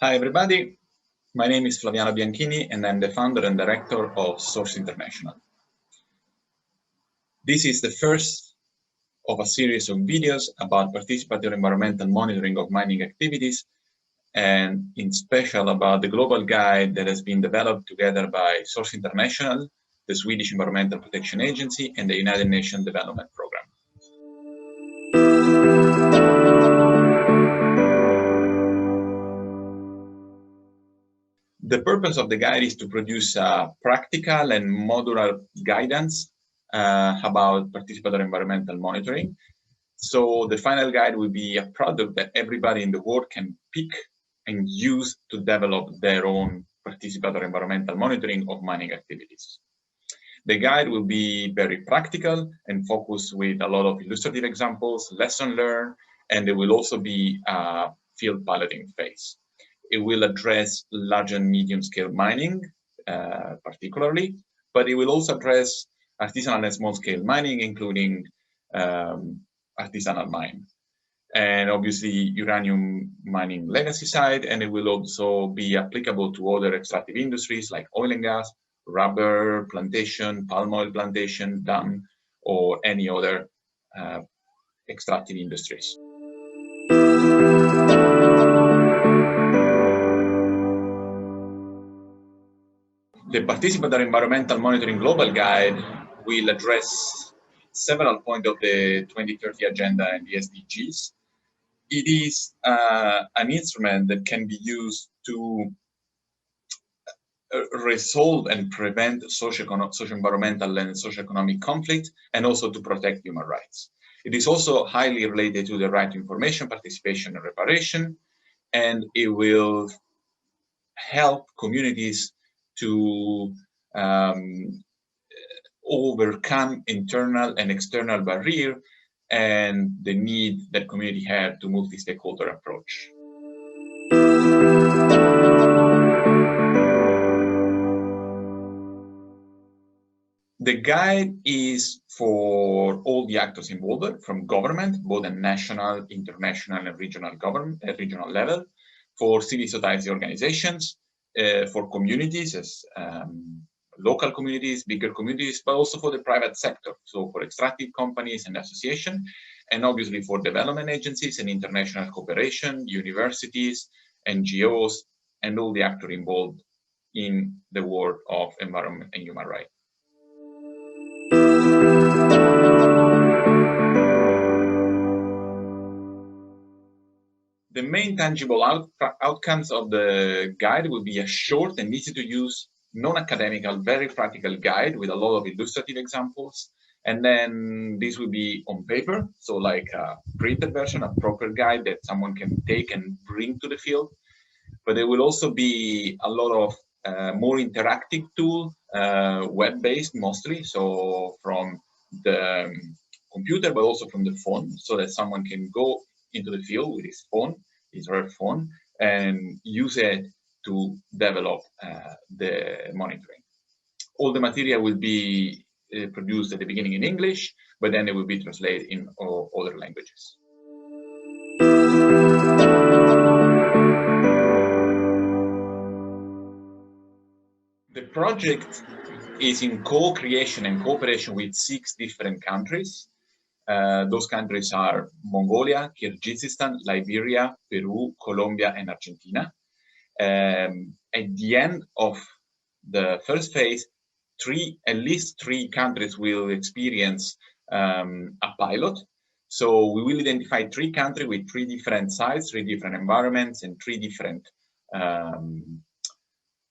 Hi everybody, my name is Flaviano Bianchini and I'm the founder and director of Source International. This is the first of a series of videos about participatory environmental monitoring of mining activities, and in special about the global guide that has been developed together by Source International, the Swedish Environmental Protection Agency, and the United Nations Development Programme. The purpose of the guide is to produce a practical and modular guidance about participatory environmental monitoring. So the final guide will be a product that everybody in the world can pick and use to develop their own participatory environmental monitoring of mining activities. The guide will be very practical and focused with a lot of illustrative examples, lesson learned, and there will also be a field piloting phase. It will address large and medium scale mining, particularly, but it will also address artisanal and small scale mining, including artisanal mine, and obviously uranium mining legacy site, and it will also be applicable to other extractive industries like oil and gas, rubber plantation, palm oil plantation, dam, or any other extractive industries. The Participatory Environmental Monitoring Global Guide will address several points of the 2030 Agenda and the SDGs. It is an instrument that can be used to resolve and prevent socio-environmental and socio-economic conflict, and also to protect human rights. It is also highly related to the right to information, participation, and reparation, and it will help communities to overcome internal and external barrier and the need that community have to multi-stakeholder approach. The guide is for all the actors involved, from government, both at national, international, and regional government at regional level, for civil society organizations, for communities as local communities, bigger communities, but also for the private sector, so for extractive companies and associations, and obviously for development agencies and international cooperation, universities, NGOs, and all the actors involved in the world of environment and human rights. The main tangible outcomes of the guide will be a short and easy to use, non-academical, very practical guide with a lot of illustrative examples. And then this will be on paper, so like a printed version, a proper guide that someone can take and bring to the field. But there will also be a lot of more interactive tool, web-based mostly, so from the computer, but also from the phone, so that someone can go into the field with his phone, his or her phone, and use it to develop the monitoring. All the material will be produced at the beginning in English, but then it will be translated in other languages. The project is in co-creation and cooperation with 6 different countries. Those countries are Mongolia, Kyrgyzstan, Liberia, Peru, Colombia, and Argentina. At the end of the first phase, at least three countries will experience a pilot. So we will identify 3 countries with 3 different sites, 3 different environments, and 3 different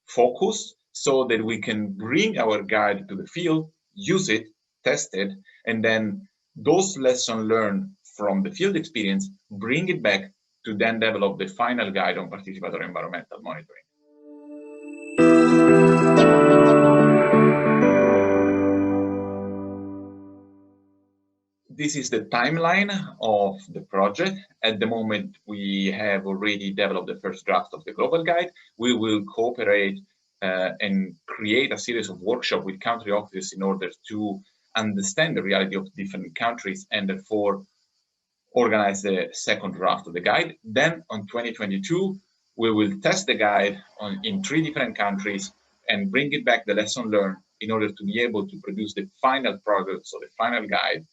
focus, so that we can bring our guide to the field, use it, test it, and then those lessons learned from the field experience, bring it back to then develop the final guide on participatory environmental monitoring. This is the timeline of the project. At the moment, we have already developed the first draft of the global guide. We will cooperate and create a series of workshops with country offices in order to understand the reality of different countries and therefore organize the second draft of the guide. Then on 2022, We will test the guide in 3 different countries and bring it back the lesson learned in order to be able to produce the final product, so the final guide,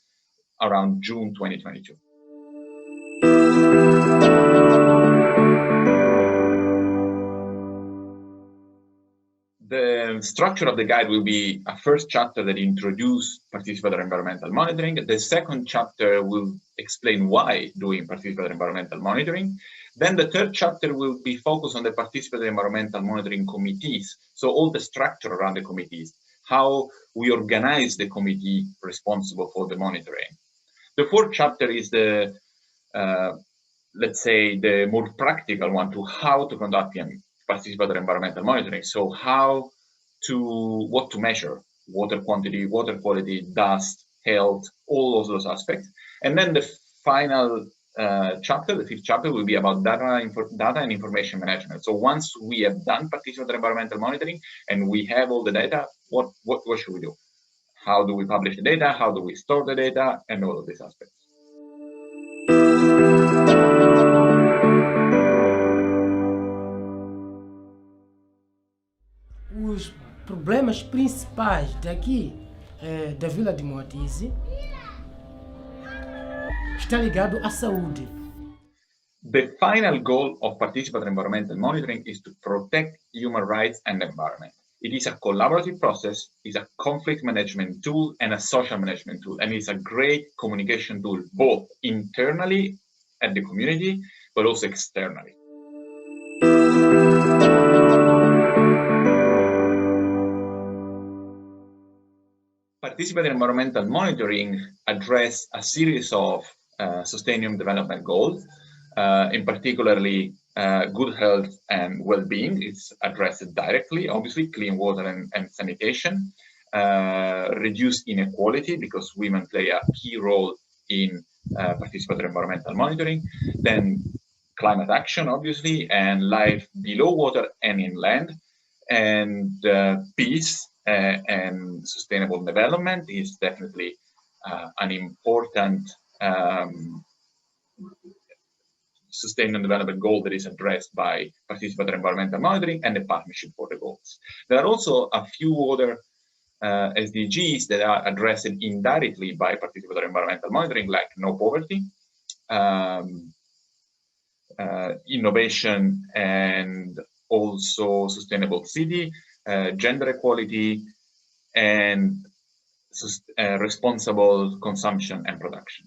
around June 2022. The structure of the guide will be a first chapter that introduces participatory environmental monitoring. The second chapter will explain why doing participatory environmental monitoring. Then the third chapter will be focused on the participatory environmental monitoring committees. So all the structure around the committees, how we organize the committee responsible for the monitoring. The fourth chapter is the, let's say, the more practical one to how to conduct participatory environmental monitoring. So what to measure, water quantity, water quality, dust, health, all of those aspects. And then the final chapter, the fifth chapter, will be about data and information management. So once we have done participatory environmental monitoring and we have all the data, what should we do? How do we publish the data? How do we store the data? And all of these aspects. Os problemas principais daqui da Vila de Moatize está ligado à saúde. The final goal of participatory environmental monitoring is to protect human rights and environment. It is a collaborative process, it's a conflict management tool and a social management tool, and it's a great communication tool, both internally at the community, but also externally. Participatory environmental monitoring address a series of sustainable development goals, in particularly good health and well-being. It's addressed directly, obviously, clean water and sanitation, reduce inequality because women play a key role in participatory environmental monitoring, then climate action, obviously, and life below water and inland, and peace and sustainable development is definitely an important sustainable development goal that is addressed by participatory environmental monitoring and the partnership for the goals. There are also a few other SDGs that are addressed indirectly by participatory environmental monitoring, like no poverty, innovation, and also sustainable city, gender equality, and responsible consumption and production.